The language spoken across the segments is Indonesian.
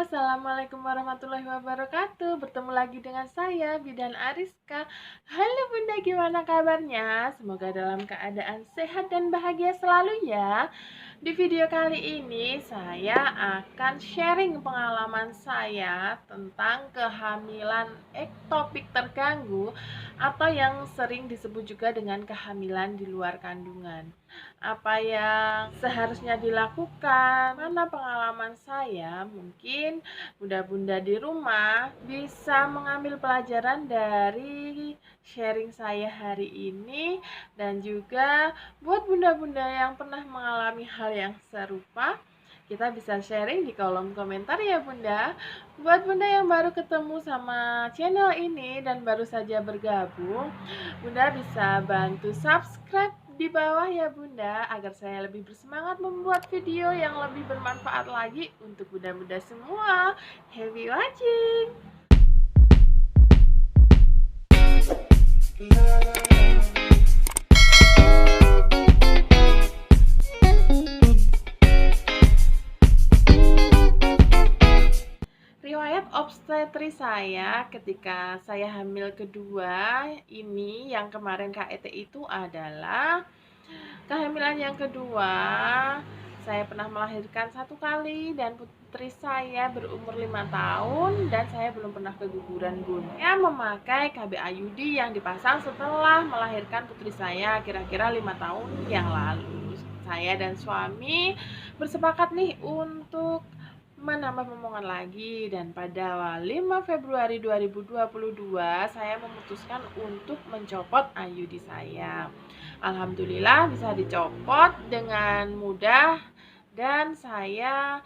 Assalamualaikum warahmatullahi wabarakatuh. Bertemu lagi dengan saya, Bidan Ariska. Halo Bunda, gimana kabarnya? Semoga dalam keadaan sehat dan bahagia selalu ya. Di video kali ini saya akan sharing pengalaman saya tentang kehamilan ektopik terganggu atau yang sering disebut juga dengan kehamilan di luar kandungan. Apa yang seharusnya dilakukan? Mana pengalaman saya? Mungkin bunda-bunda di rumah bisa mengambil pelajaran dari sharing saya hari ini, dan juga buat bunda-bunda yang pernah mengalami hal yang serupa, kita bisa sharing di kolom komentar ya Bunda. Buat Bunda yang baru ketemu sama channel ini dan baru saja bergabung, Bunda bisa bantu subscribe di bawah ya Bunda, agar saya lebih bersemangat membuat video yang lebih bermanfaat lagi untuk bunda-bunda semua. Happy watching! Riwayat obstetri saya ketika saya hamil kedua ini yang kemarin KET itu adalah kehamilan yang kedua. Saya pernah melahirkan 1 kali dan putri saya berumur 5 tahun dan saya belum pernah keguguran Bun. Saya memakai KB IUD yang dipasang setelah melahirkan putri saya kira-kira 5 tahun yang lalu. Saya dan suami bersepakat nih untuk menambah momongan lagi, dan pada 5 Februari 2022 saya memutuskan untuk mencopot IUD saya. Alhamdulillah bisa dicopot dengan mudah, dan saya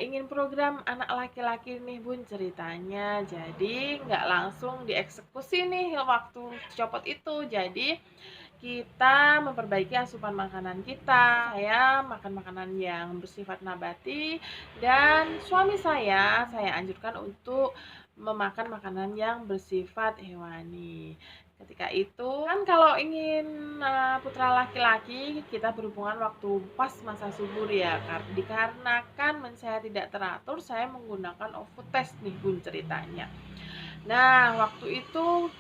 ingin program anak laki-laki nih Bun ceritanya. Jadi nggak langsung dieksekusi nih waktu copot itu. Jadi kita memperbaiki asupan makanan kita. Saya makan makanan yang bersifat nabati, dan suami saya anjurkan untuk memakan makanan yang bersifat hewani. Ketika itu kan kalau ingin putra laki-laki, kita berhubungan waktu pas masa subur ya. Dikarenakan saya tidak teratur, saya menggunakan OVO test nih Bun ceritanya. Nah, waktu itu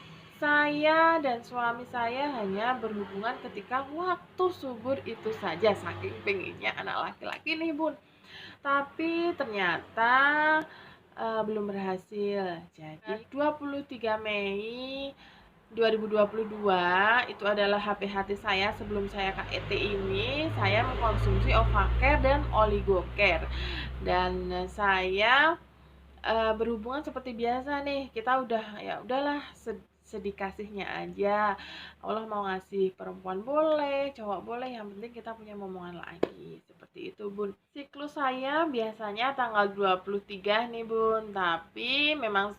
saya dan suami saya hanya berhubungan ketika waktu subur itu saja, saking pengennya anak laki-laki nih Bun. Tapi ternyata belum berhasil. Jadi 23 Mei 2022 itu adalah HPHT saya sebelum saya KET ini. Saya mengkonsumsi Ovacare dan Oligocare, dan saya berhubungan seperti biasa nih. Kita udahlah sedih kasihnya aja. Allah mau ngasih perempuan boleh, cowok boleh, yang penting kita punya momongan lagi. Seperti itu Bun. Siklus saya biasanya tanggal 23 nih Bun, tapi memang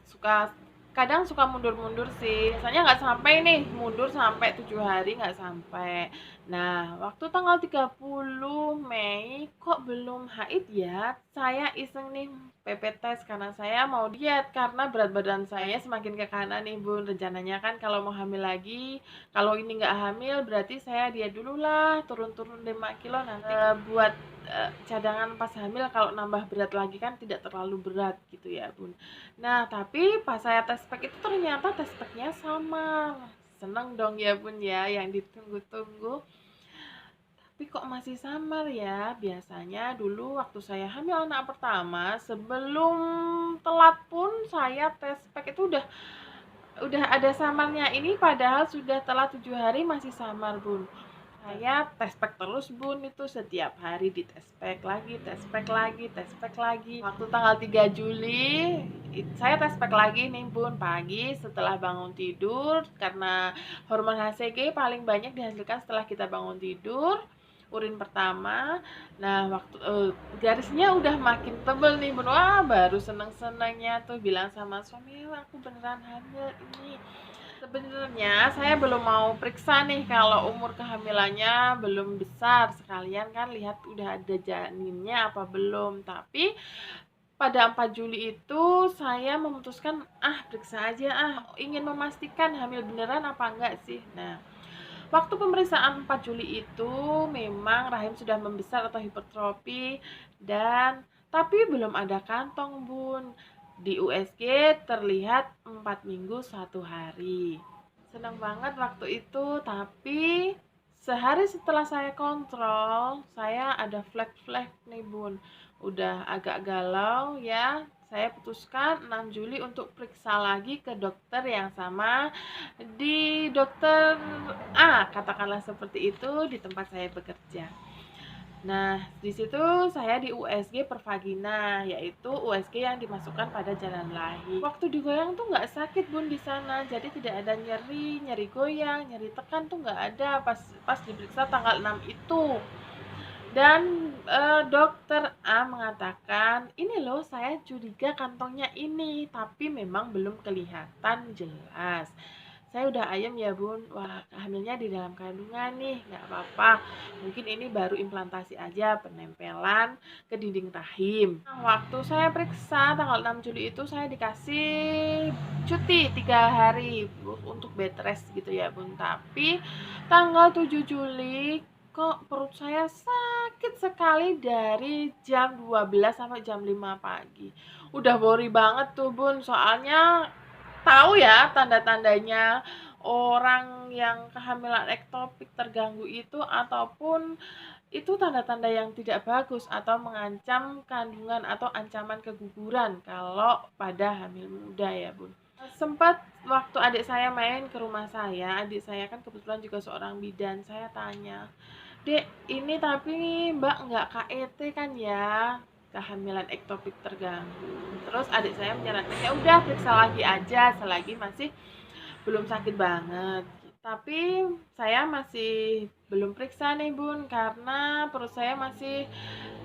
kadang suka mundur-mundur sih. Biasanya nggak sampai nih, mundur sampai 7 hari nggak sampai. Nah, waktu tanggal 30 Mei kok belum haid ya? Saya iseng nih PP test karena saya mau diet, karena berat badan saya semakin ke kanan nih Bun. Rencananya kan kalau mau hamil lagi, kalau ini nggak hamil berarti saya diet dulu lah, turun-turun 5 kilo nanti buat cadangan pas hamil, kalau nambah berat lagi kan tidak terlalu berat gitu ya Bun. Nah, tapi pas saya tes pack itu ternyata tes packnya sama. Seneng dong ya Bun ya, yang ditunggu-tunggu. Tapi kok masih samar ya? Biasanya dulu waktu saya hamil anak pertama, sebelum telat pun saya tes pack itu udah ada samarnya. Ini padahal sudah telat 7 hari masih samar Bun. Saya tes pack terus Bun, itu setiap hari di tes pack lagi, tes pack lagi, tes pack lagi. Waktu tanggal 3 Juli saya tes pack lagi nih Bun, pagi setelah bangun tidur, karena hormon HCG paling banyak dihasilkan setelah kita bangun tidur. Urin pertama. Nah, waktu garisnya udah makin tebel nih Bun. Wah, baru seneng-senengnya tuh bilang sama suami, aku beneran hamil ini. Sebenarnya saya belum mau periksa nih kalau umur kehamilannya belum besar, sekalian kan lihat udah ada janinnya apa belum. Tapi pada 4 Juli itu saya memutuskan periksa aja, ingin memastikan hamil beneran apa enggak sih. Nah, waktu pemeriksaan 4 Juli itu memang rahim sudah membesar atau hipertrofi, dan Tapi belum ada kantong, Bun. Di USG terlihat 4 minggu 1 hari. Senang banget waktu itu, tapi sehari setelah saya kontrol, saya ada flek-flek nih, Bun. Udah agak galau ya. Saya putuskan 6 Juli untuk periksa lagi ke dokter yang sama di dokter A, katakanlah seperti itu, di tempat saya bekerja. Nah, di situ saya di USG Pervagina, yaitu USG yang dimasukkan pada jalan lahir. Waktu digoyang tuh nggak sakit, Bun, di sana. Jadi tidak ada nyeri, nyeri goyang, nyeri tekan tuh nggak ada pas diperiksa tanggal 6 itu. Dan dokter A mengatakan, ini loh saya curiga kantongnya ini, tapi memang belum kelihatan jelas. Saya udah ayam ya, Bun. Wah, hamilnya di dalam kandungan nih, nggak apa-apa. Mungkin ini baru implantasi aja, penempelan ke dinding rahim. Nah, waktu saya periksa tanggal 6 Juli itu saya dikasih cuti 3 hari untuk bed rest gitu ya, Bun. Tapi tanggal 7 Juli kok perut saya sakit sekali dari jam 12 sampai jam 5 pagi. Udah worry banget tuh, Bun, soalnya tahu ya tanda-tandanya orang yang kehamilan ektopik terganggu itu, ataupun itu tanda-tanda yang tidak bagus atau mengancam kandungan atau ancaman keguguran kalau pada hamil muda ya, Bun. Sempat waktu adik saya main ke rumah saya, adik saya kan kebetulan juga seorang bidan, saya tanya, "Dek, ini tapi Mbak nggak KET kan ya? Kehamilan ektopik terganggu." Terus adik saya menyarankan, ya udah periksa lagi aja selagi masih belum sakit banget. Tapi saya masih belum periksa nih, Bun, karena perut saya masih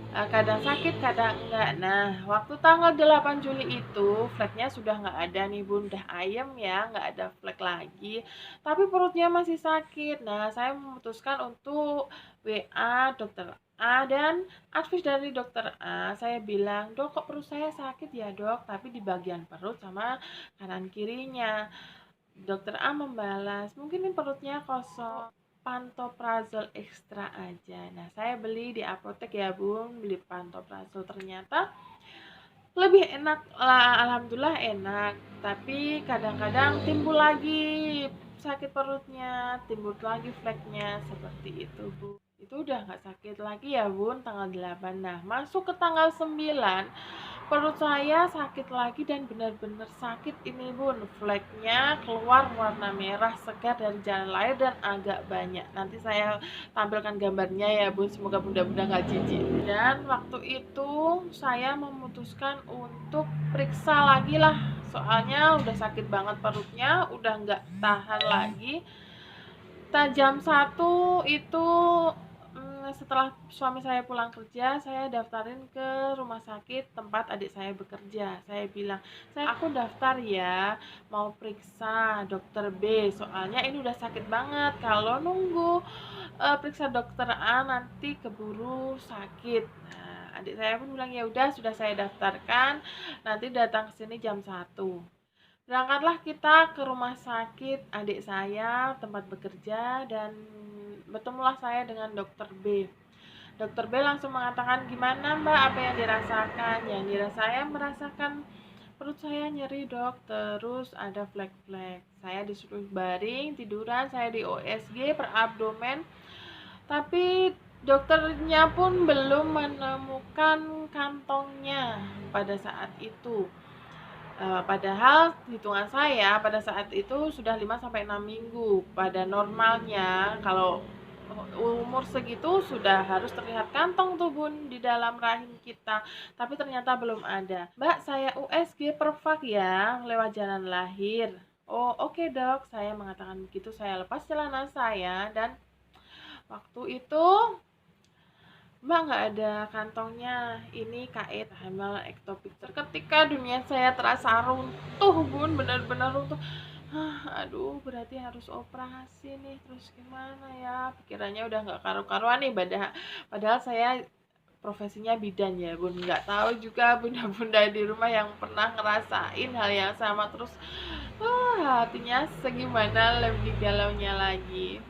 kadang sakit kadang enggak. Nah, waktu tanggal 8 Juli itu fleknya sudah nggak ada nih, Bun, udah ayem ya, nggak ada flek lagi, tapi perutnya masih sakit. Nah, saya memutuskan untuk WA dokter A, dan advice dari dokter A, saya bilang, "Dok, kok perut saya sakit ya, Dok, tapi di bagian perut sama kanan kirinya." Dokter A membalas, "Mungkin ini perutnya kosong, pantoprazol ekstra aja." Nah, saya beli di apotek ya, Bun, beli pantoprazol. Ternyata lebih enak, alhamdulillah enak. Tapi kadang-kadang timbul lagi sakit perutnya, timbul lagi fleknya, seperti itu, Bu. Itu udah nggak sakit lagi ya, Bun, tanggal 8. Nah, masuk ke tanggal 9, perut saya sakit lagi dan benar-benar sakit ini, Bun. Fleknya keluar warna merah segar dari jalan lahir dan agak banyak. Nanti saya tampilkan gambarnya ya, Bun. Semoga bunda-bunda nggak jijik. Dan waktu itu saya memutuskan untuk periksa lagi lah. Soalnya udah sakit banget perutnya, udah nggak tahan lagi. Jam 1 itu setelah suami saya pulang kerja, saya daftarin ke rumah sakit tempat adik saya bekerja. Saya bilang, aku daftar ya, mau periksa dokter B, soalnya ini udah sakit banget. Kalau nunggu periksa dokter A nanti keburu sakit." Nah, adik saya pun bilang, "Ya udah, sudah saya daftarkan, nanti datang ke sini jam 1." Berangkatlah kita ke rumah sakit adik saya tempat bekerja, dan bertemulah saya dengan dokter B. Dokter B langsung mengatakan, "Gimana Mbak, apa yang dirasakan?" Yang saya merasakan perut saya nyeri, Dok, terus ada flek-flek. Saya disuruh baring, tiduran, saya di OSG per abdomen. Tapi dokternya pun belum menemukan kantongnya pada saat itu. Padahal hitungan saya pada saat itu sudah 5 sampai 6 minggu. Pada normalnya kalau umur segitu sudah harus terlihat kantong tuh, Bun, di dalam rahim kita. Tapi ternyata belum ada. "Mbak, saya USG Perfag ya, lewat jalan lahir." "Oh, oke, Dok." Saya mengatakan begitu. Saya lepas celana saya, dan waktu itu, "Mbak, nggak ada kantongnya, ini KE, kehamilan ektopik." Ketika dunia saya terasa runtuh, Bun, benar-benar runtuh. Aduh, berarti harus operasi nih, terus gimana ya? Pikirannya udah nggak karu-karuan nih, padahal saya profesinya bidan ya, Bun. Nggak tahu juga bunda-bunda di rumah yang pernah ngerasain hal yang sama, terus hatinya segimana lebih galaunya lagi.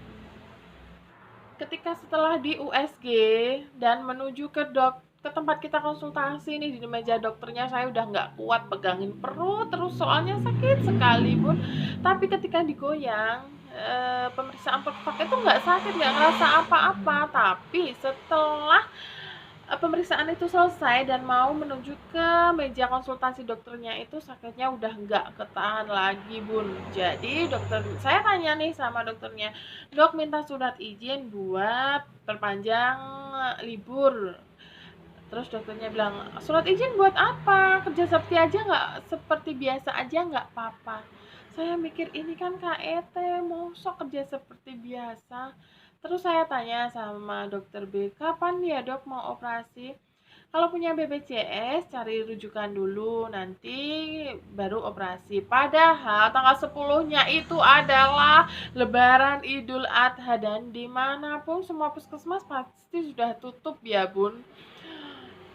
Ketika setelah di USG dan menuju ke ke tempat kita konsultasi nih, di meja dokternya saya udah nggak kuat pegangin perut terus soalnya sakit sekali Bun. Tapi ketika digoyang pemeriksaan perut pakai itu nggak sakit, nggak ngerasa apa-apa. Tapi setelah pemeriksaan itu selesai dan mau menuju ke meja konsultasi dokternya, itu sakitnya udah nggak ketahan lagi Bun. Jadi saya tanya nih sama dokternya, dok minta surat izin buat perpanjang libur. Terus dokternya bilang, surat izin buat apa? Kerja seperti aja nggak, seperti biasa aja nggak apa-apa. Saya mikir ini kan KET, mosok kerja seperti biasa. Terus saya tanya sama dokter B, kapan ya dok mau operasi? Kalau punya BPJS, cari rujukan dulu, nanti baru operasi. Padahal tanggal 10-nya itu adalah Lebaran Idul Adha, dan dimanapun semua puskesmas pasti sudah tutup ya Bun.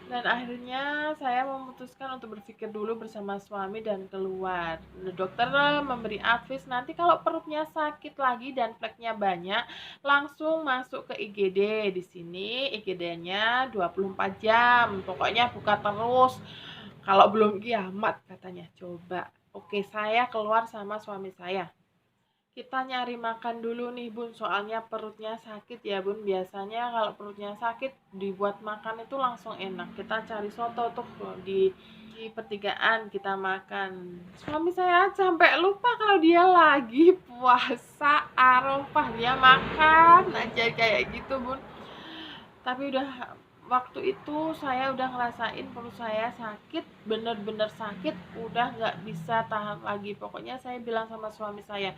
Dan akhirnya saya memutuskan untuk berpikir dulu bersama suami dan keluar. Dokter memberi advice, nanti kalau perutnya sakit lagi dan fleknya banyak, langsung masuk ke IGD. Di sini IGD-nya 24 jam. Pokoknya buka terus. Kalau belum kiamat katanya. Coba. Oke, saya keluar sama suami saya. Kita nyari makan dulu nih Bun, soalnya perutnya sakit ya Bun. Biasanya kalau perutnya sakit dibuat makan itu langsung enak. Kita cari soto tuh di pertigaan kita makan. Suami saya sampai lupa kalau dia lagi puasa Arafah, dia makan aja kayak gitu Bun. Tapi udah waktu itu saya udah ngerasain perut saya sakit, bener-bener sakit, udah nggak bisa tahan lagi. Pokoknya saya bilang sama suami saya,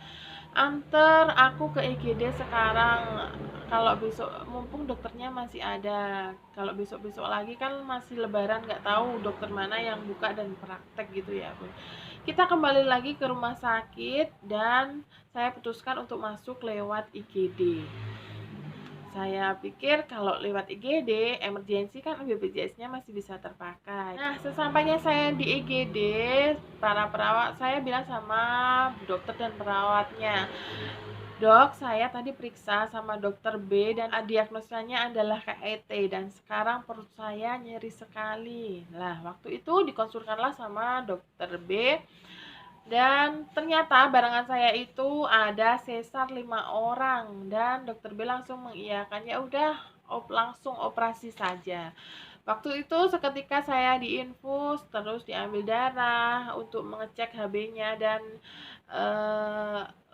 anter aku ke IGD sekarang, kalau besok mumpung dokternya masih ada. Kalau besok-besok lagi kan masih lebaran, nggak tahu dokter mana yang buka dan praktek gitu ya Bun. Kita kembali lagi ke rumah sakit dan saya putuskan untuk masuk lewat IGD. Saya pikir kalau lewat IGD, emergensi kan BPJS-nya masih bisa terpakai. Nah, sesampainya saya di IGD, para perawat, saya bilang sama dokter dan perawatnya, dok, saya tadi periksa sama dokter B dan diagnosanya adalah KET dan sekarang perut saya nyeri sekali. Nah, waktu itu dikonsulkanlah sama dokter B. Dan ternyata barengan saya itu ada sesar 5 orang dan dokter B langsung mengiyakan, ya udah langsung operasi saja. Waktu itu seketika saya diinfus, terus diambil darah untuk mengecek HB-nya dan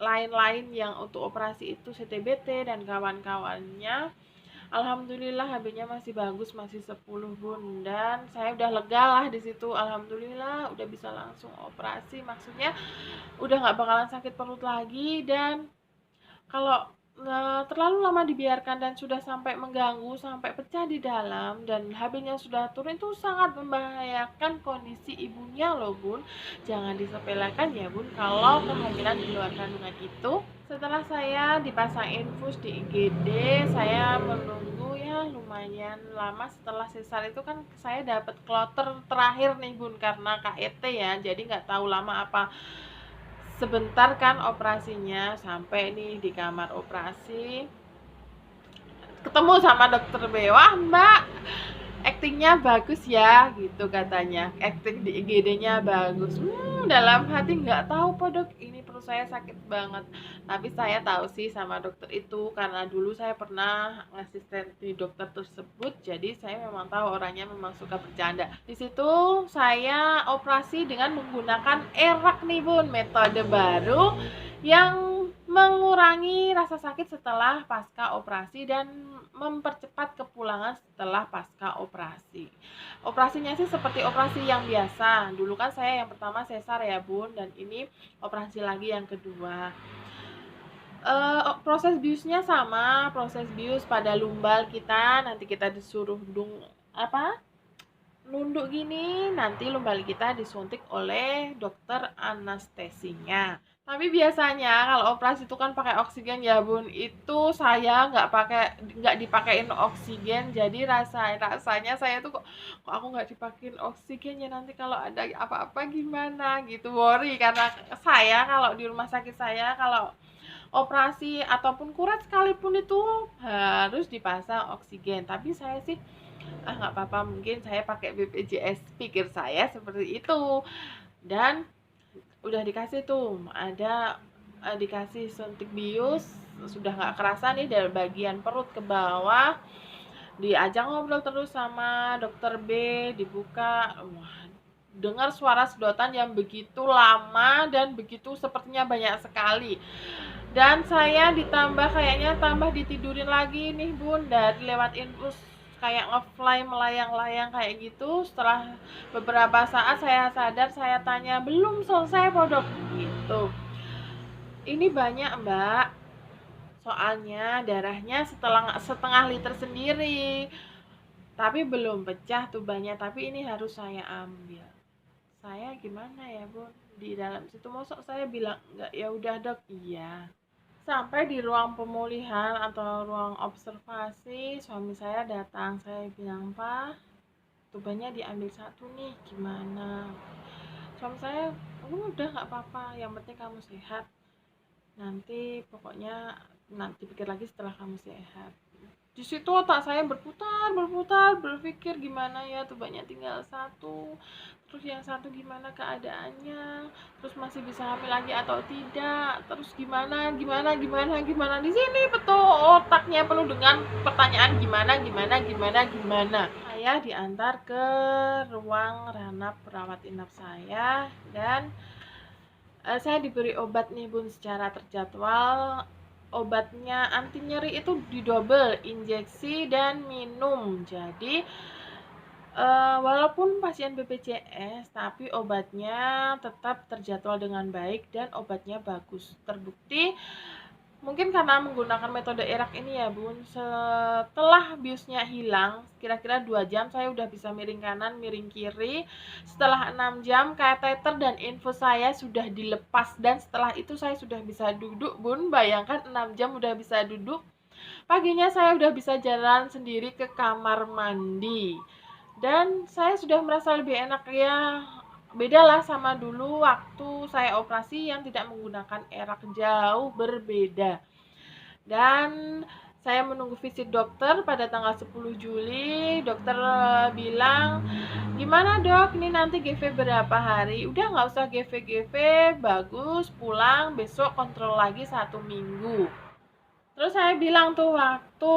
lain-lain yang untuk operasi itu CTBT dan kawan-kawannya. Alhamdulillah HB-nya masih bagus, masih 10 Bun, dan saya udah lega lah di situ. Alhamdulillah udah bisa langsung operasi, maksudnya udah nggak bakalan sakit perut lagi. Dan kalau terlalu lama dibiarkan dan sudah sampai mengganggu, sampai pecah di dalam dan HB-nya sudah turun, itu sangat membahayakan kondisi ibunya loh Bun. Jangan disepelekan ya Bun kalau kehamilan di luar kandungan itu. Setelah saya dipasang infus di IGD, saya menunggu ya lumayan lama. Setelah sesar itu kan saya dapat kloter terakhir nih Bun, karena KET ya, jadi nggak tahu lama apa. Sebentar kan operasinya, sampai nih di kamar operasi, ketemu sama dokter B. Wah mbak, aktingnya bagus ya gitu katanya, akting di IGD-nya bagus. Dalam hati nggak tahu podok, ini perut saya sakit banget. Tapi saya tahu sih sama dokter itu karena dulu saya pernah ngasisten di dokter tersebut, jadi saya memang tahu orangnya memang suka bercanda. Di situ saya operasi dengan menggunakan erak nih Bun, metode baru yang mengurangi rasa sakit setelah pasca operasi dan mempercepat kepulangan setelah pasca operasi. Operasinya sih seperti operasi yang biasa. Dulu kan saya yang pertama sesar ya Bun, dan ini operasi lagi yang kedua. Proses biusnya sama, proses bius pada lumbal kita, nanti kita disuruh nunduk gini, nanti lumbal kita disuntik oleh dokter anestesinya. Tapi biasanya kalau operasi itu kan pakai oksigen ya Bun, itu saya nggak dipakein oksigen, jadi rasanya saya tuh kok aku nggak dipakein oksigen ya, nanti kalau ada apa-apa gimana gitu, worry. Karena saya kalau di rumah sakit saya kalau operasi ataupun kuret sekalipun itu harus dipasang oksigen. Tapi saya sih ah nggak apa-apa, mungkin saya pakai BPJS, pikir saya seperti itu. Dan udah dikasih tuh, ada dikasih suntik bius, sudah nggak kerasa nih dari bagian perut ke bawah. Diajak ngobrol terus sama dokter B, dibuka, wah, dengar suara sedotan yang begitu lama dan begitu sepertinya banyak sekali. Dan saya ditambah kayaknya tambah ditidurin lagi nih Bun, dari lewat infus kayak ngefly melayang-layang kayak gitu. Setelah beberapa saat saya sadar, saya tanya, belum selesai podok gitu. Ini banyak Mbak, soalnya darahnya setengah liter sendiri, tapi belum pecah tubannya, tapi ini harus saya ambil. Saya gimana ya Bun, di dalam situ mosok saya bilang enggak, ya udah dok, iya. Sampai di ruang pemulihan atau ruang observasi, suami saya datang. Saya bilang, Pak, tubannya diambil satu nih, gimana? Suami saya, oh, udah nggak apa-apa, yang penting kamu sehat. Nanti pokoknya nanti pikir lagi setelah kamu sehat. Di situ otak saya berputar, berpikir gimana ya, tubannya tinggal satu, terus yang satu gimana keadaannya, terus masih bisa hamil lagi atau tidak, terus gimana. Di sini betul otaknya penuh dengan pertanyaan gimana. Saya diantar ke ruang ranap perawat inap saya, dan saya diberi obat nih Bun secara terjadwal. Obatnya anti nyeri itu didobel, injeksi dan minum. Jadi walaupun pasien BPJS, tapi obatnya tetap terjadwal dengan baik dan obatnya bagus. Terbukti mungkin karena menggunakan metode erak ini ya Bun, setelah biusnya hilang kira-kira 2 jam saya udah bisa miring kanan, miring kiri. Setelah 6 jam kateter dan infus saya sudah dilepas, dan setelah itu saya sudah bisa duduk Bun. Bayangkan 6 jam udah bisa duduk. Paginya saya udah bisa jalan sendiri ke kamar mandi, dan saya sudah merasa lebih enak ya. Beda lah sama dulu waktu saya operasi yang tidak menggunakan erak, jauh berbeda. Dan saya menunggu visit dokter pada tanggal 10 Juli. Dokter bilang, gimana dok, ini nanti GV berapa hari? Udah nggak usah GV, bagus, pulang, besok kontrol lagi 1 minggu. Terus saya bilang tuh waktu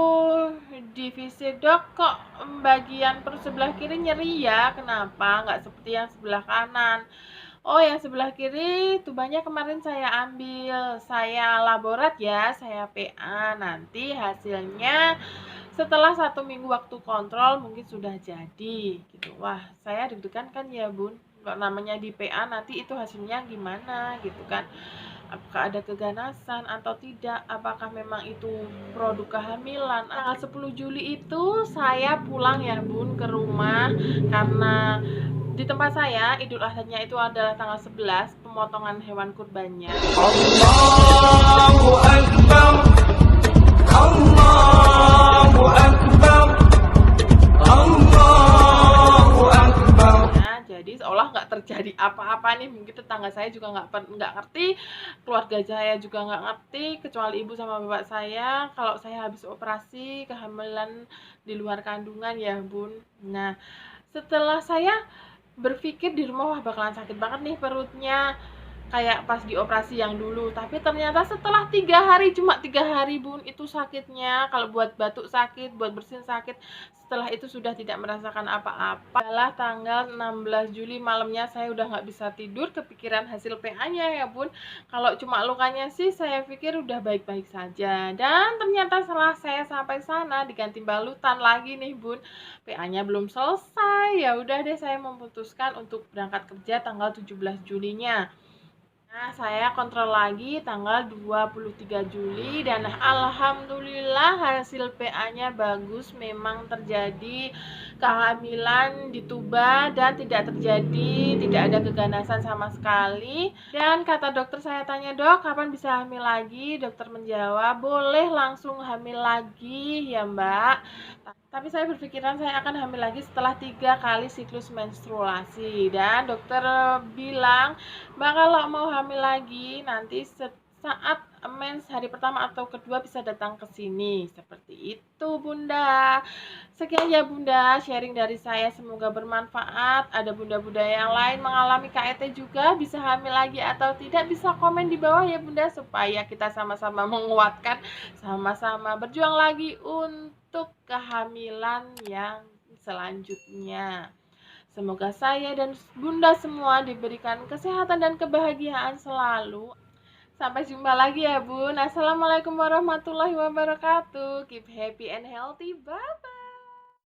di visit, dok kok bagian perut sebelah kiri nyeri ya, kenapa nggak seperti yang sebelah kanan? Oh, yang sebelah kiri tubannya kemarin saya ambil, saya laborat ya, saya PA, nanti hasilnya setelah 1 minggu waktu kontrol mungkin sudah jadi gitu. Wah, saya deg-degan kan ya Bun, kalau namanya di PA nanti itu hasilnya gimana gitu kan, apakah ada keganasan atau tidak, apakah memang itu produk kehamilan. Tanggal 10 Juli itu saya pulang ya Bun ke rumah, karena di tempat saya Idul Adhanya itu adalah tanggal 11 pemotongan hewan kurbannya. Allahu Akbar, Allahu Akbar, Allahu Akbar. Nah, jadi seolah nggak terjadi apa-apa nih. Mungkin tetangga saya juga nggak ngerti, keluarga saya juga nggak ngerti, kecuali ibu sama bapak saya, kalau saya habis operasi kehamilan di luar kandungan ya Bun. Nah, setelah saya berpikir di rumah, wah bakalan sakit banget nih perutnya kayak pas di operasi yang dulu, tapi ternyata setelah 3 hari, cuma 3 hari Bun, itu sakitnya. Kalau buat batuk sakit, buat bersin sakit, setelah itu sudah tidak merasakan apa-apa. Adalah tanggal 16 Juli malamnya saya udah nggak bisa tidur, kepikiran hasil PA-nya ya Bun. Kalau cuma lukanya sih saya pikir udah baik-baik saja, dan ternyata setelah saya sampai sana diganti balutan lagi nih Bun, PA-nya belum selesai. Ya udah deh, saya memutuskan untuk berangkat kerja tanggal 17 Julinya. Nah, saya kontrol lagi tanggal 23 Juli, dan alhamdulillah hasil PA-nya bagus, memang terjadi kehamilan di tuba dan tidak ada keganasan sama sekali. Dan kata dokter, saya tanya, dok kapan bisa hamil lagi? Dokter menjawab, boleh langsung hamil lagi ya mbak, tapi saya berpikiran saya akan hamil lagi setelah 3 kali siklus menstruasi. Dan dokter bilang, mbak kalau mau hamil lagi nanti saat mens hari pertama atau kedua bisa datang ke sini. Seperti itu, Bunda. Sekian ya, Bunda, sharing dari saya. Semoga bermanfaat. Ada bunda-bunda yang lain mengalami KET juga, bisa hamil lagi atau tidak, bisa komen di bawah ya, Bunda, supaya kita sama-sama menguatkan, sama-sama berjuang lagi untuk kehamilan yang selanjutnya. Semoga saya dan Bunda semua diberikan kesehatan dan kebahagiaan selalu. Sampai jumpa lagi ya, Bun. Assalamualaikum warahmatullahi wabarakatuh. Keep happy and healthy. Bye.